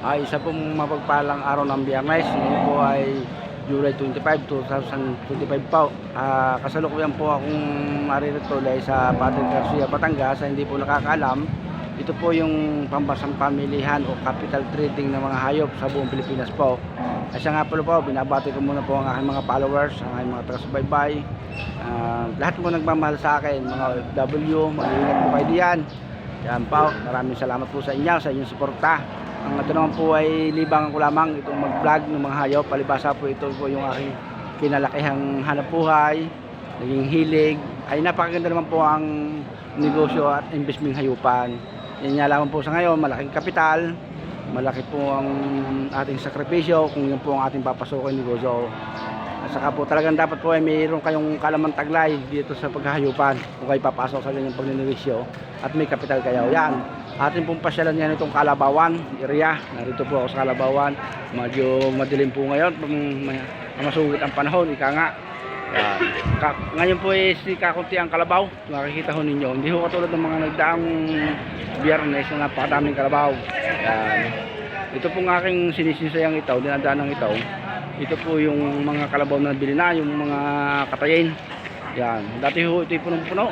Isa pong mapagpalang araw ng Biyernes. Ngayon po ay July 25, 2025 po. Kasalukuyan po akong naririto dahil sa Padre Garcia, Batangas. Sa hindi po nakakaalam, ito po yung pambasang pamilihan o capital trading ng mga hayop sa buong Pilipinas po. Siya nga po, binabati ko muna po ang aking mga followers, ang aking mga taga-subaybay. Lahat po nagmamahal sa akin, mga OFW, mag-iingat po kayo diyan. Yan po, maraming salamat po sa inyo, sa inyong suporta. Ang ito naman po ay libangan ko lamang itong mag-vlog ng mga hayop. Palibasa po ito po yung aking kinalakihang hanap buhay, naging hilig. Ay napakaganda naman po ang negosyo at investment hayupan. Yan nga lamang po sa ngayon, malaking kapital, malaki po ang ating sakripisyo kung yun po ang ating papasokin negosyo. At saka po talagang dapat po ay mayroon kayong kalamang taglay dito sa paghahayupan kung kayo papasok sa ganyang pagninegosyo at may kapital kayo. Yan, atin pong pasyalan yan itong Kalabawan area. Narito po ako sa Kalabawan. Medyo madilim po ngayon, masugit ang panahon, ika nga. Ngayon po ay si kakunti ang kalabaw. Makikita ho ninyo, hindi ho katulad ng mga nagdaang Biyernes na napakadaming kalabaw. Yan. Ito pong aking sinisisayang itaw, dinadaan ng itaw. Ito po yung mga kalabaw na nabili na, yung mga katayin. Yan, dati ho ito punong-puno.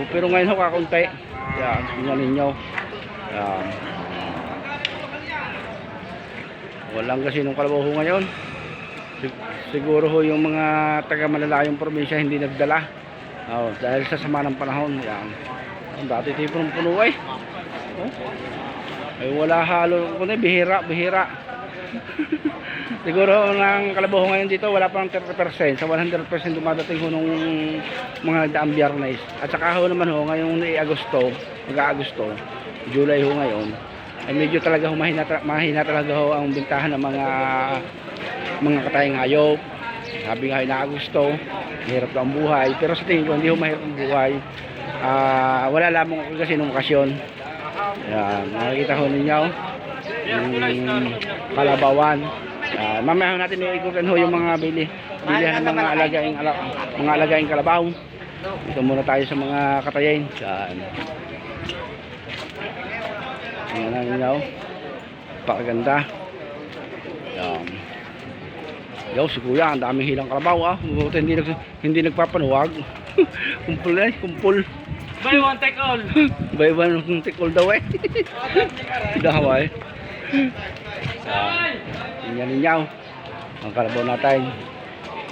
Pero ngayon ho kakunti. Yan, tingnan ninyo. Yan. Walang kasi nung kalabaw ho ngayon. Siguro ho yung mga taga-malalayong probinsya hindi nagdala. Dahil sa sama ng panahon. Yan. Dati ito punong-puno ay. Ay wala halo, kundi bihira. Siguro ng kalabaw ngayon dito wala pang 30%. Sa 100% dumadating ho nung mga daang Biyernes. At saka ho naman ho ngayong Agosto, mag-Agosto, July ho ngayon, ay medyo talaga ho mahina talaga ho ang bintahan ng mga katayang hayop. Sabi nga na Agosto, mahirap daw ang buhay. Pero sa tingin ko hindi ho mahirap ang buhay. Wala lamang kasi nung okasyon. Yan, nakikita ho ninyo yung Kalabawan. Mamaya natin iikutan ho yung mga bilihan ng mga alagaing kalabaw. Dito muna tayo sa mga katayin. Yan ang ninyo, pakaganda. Yan. Yo, si kuya, ang daming hilang kalabaw. Buti hindi nagpapanuwag. kumpul. Buy one take all. Buy one take all daw eh. Daw eh. Tingnan ninyo ang kalabaw natin.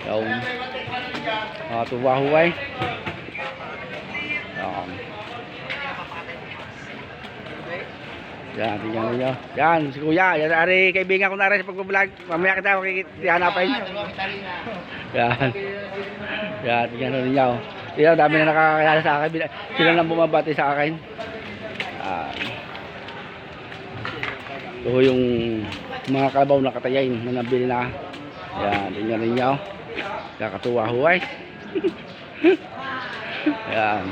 Yung tuwahuay. Yan, tingnan ninyo. Yan, si kuya. Yan, ari kaibigan ko na rin sa pag-vlog. Mamaya kita makikitihanapin. Yan. Yan, tingnan ninyo. Yan, dami na nakakakilala sa akin. Sila lang bumabati sa akin. Ito yung mga kalabaw na katayin na nabili na. Yan, tingnan ninyo. Kakatuwa huway. Yan.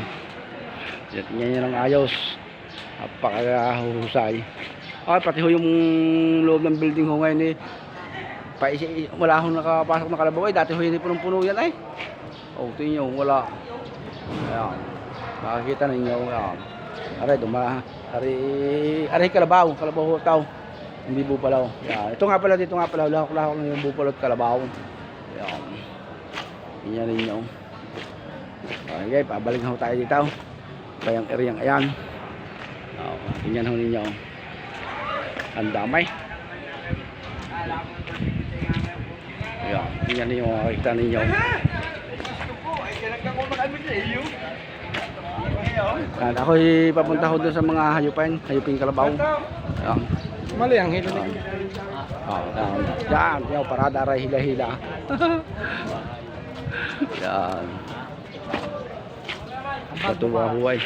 Tingnan nyo ng ayos. Napakahusay. Pati ho yung loob ng building ho ngayon eh. Wala ho nakapasok na kalabaw. Dati ho yun punong-puno yan ay. Tingnan nyo, wala. Ayan. Makikita ninyo. Ayan. Aray kalabaw ho tao. Hindi bupalaw. Yan. Ito nga pala, dito nga pala, lahok-lahok na yung bupalaw at kalabaw. Yan. Tingnan ninyo. Okay, pabalik na ho tayo dito. Bayang eryang ayan. Tingnan ho ninyo. Ang damay. Yan. Tingnan ninyo, makikita ninyo. Yan. Ako'y papunta ho doon sa mga hayupin kalabaw. Yan. Mali ang hilo ni. Yan, yung parada aray hila-hila. Yan. Patuwa huway.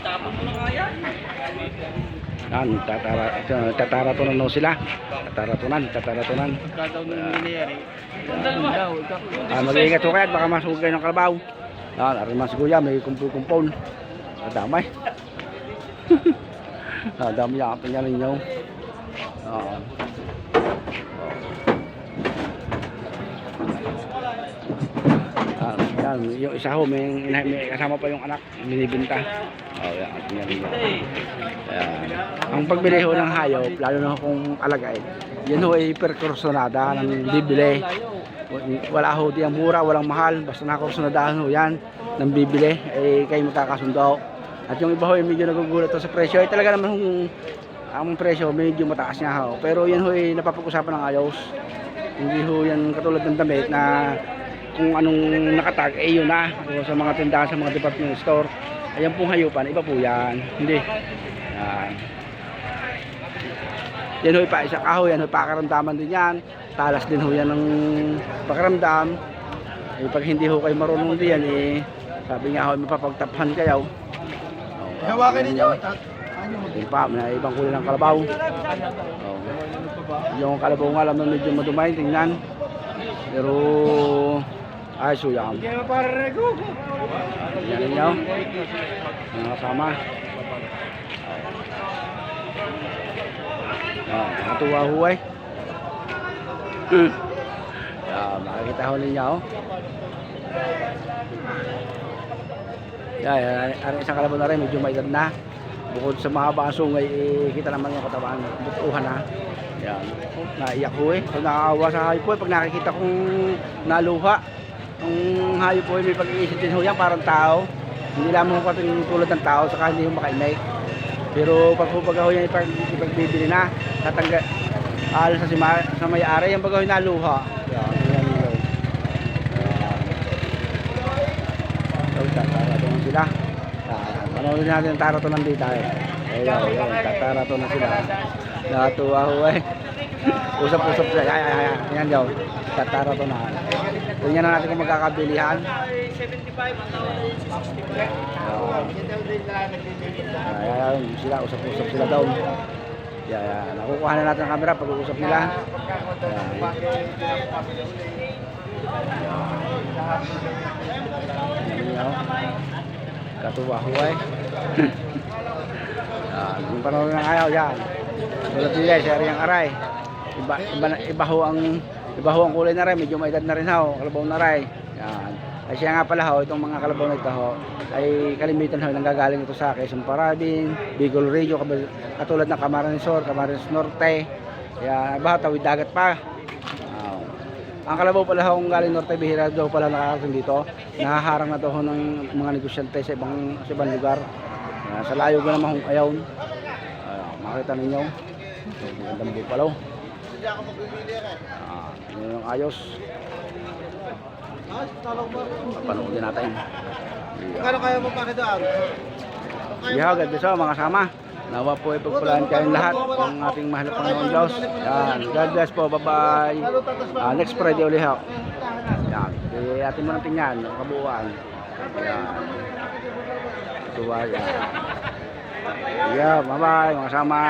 Tapon mo na kaya. Yan, tataratunan no sila. Tataratunan. Pagkadaw ng nangyayari. Mag-iingat ko kayo, baka masugay ng kalabaw. Yan, aray mas guya, may kumpul-kumpul. Damay. Dami yan, tingnan ninyo. Yan, yung isa ho, may kasama pa yung anak, binibinta. Oh, yan. Tingnan niyo. Ayan. Ang pagbili ho ng hayop, lalo na kung alagay, yan ho ay perkursonada ng bibili. Wala ho di ang mura, walang mahal, basta nakakursonadahan ho yan ng bibili, eh kayo magkakasundo. At yung iba ho ay medyo nagugulat ho sa presyo, ay talaga naman ang presyo medyo mataas nga ho. Pero yan ho ay napapag-usapan ng ayos. Hindi ho yan katulad ng damit na kung anong nakatag, eh yun na. O sa mga tindahan, sa mga department store, ayan pong hayupan, iba po yan. Hindi. Yan. Yan ho pa isa kahoy, yan ho pakaramdaman din yan. Talas din ho yan ng pakaramdam. Eh, pag hindi ho kayo marunong din yan, eh, sabi nga ho, mapapagtaphan kayo. Hawakan ninyo. Hindi pa, may ibang kulay ng kalabaw. Yung kalabaw nga alam na medyo madumay, tingnan. Pero, ay, suyam. Yan ninyo. Mga kasama. Nakatuwa huway. Makikita ho ninyo. Yan, isang kalabaw na rin, medyo may edad na. Bukod sa mahaba ang sungay, eh, kita naman yung katawan, butuhan na. Yan, naiyak ko eh. Pag nakakawa sa hayop po, pag nakikita kong naluha, ang hayop po, may pag-iisip din ho yan, parang tao. Hindi lamang ko tulad ng tao, saka hindi ho makaimay. Pero pag ho yan ipagbibili na, tatangga, sa may-ari, yung pag ho naluha. Yan, yan yun. Tatarato sila. Manood natin ang tarato ng dita eh. Ayun, tatarato na sila. Natuwa ho eh. Usap-usap sila. Yan daw. Tatarato na. Tingnan na natin kung magkakabilihan. 75 at 60. Ayan, sila. Usap-usap sila daw. Yan. Nakukuha na natin ang camera pag-uusap nila. Katuwa ho eh. Yung panahon ng ayaw yan. Tulad nila, sir yung aray. Iba ho ang kulay na rin, medyo may edad na rin ho, kalabaw na rin. Yan. Ay siya nga pala ho, itong mga kalabaw na ito ho, ay kalimitan ho, nanggagaling ito sa Quezon Parabin, Bicol Region, katulad ng Camarines Sur, Camarines Norte. Yan, iba tawid dagat pa. Ang kalabaw pala ho, kung galing Norte, bihira daw pala nakakarating dito. Nahaharang na daw ho ng mga negosyante sa ibang lugar. Sa layo ko naman ayaw. Makita ninyo. Magandang bupalaw. Yun ang ayos. Papanoodin natin. Kano kaya mo pakitaan? Yeah, God bless mga kasama. Nawa po ipagpalaan kayong lahat ng ating mahal na Panginoon Diyos. Yan. God bless po. Bye-bye. Next Friday ulit ho. Yan. Atin mo natin yan. Kabuuan. Yan. Tuwa yan. Yeah, bye-bye mga kasama.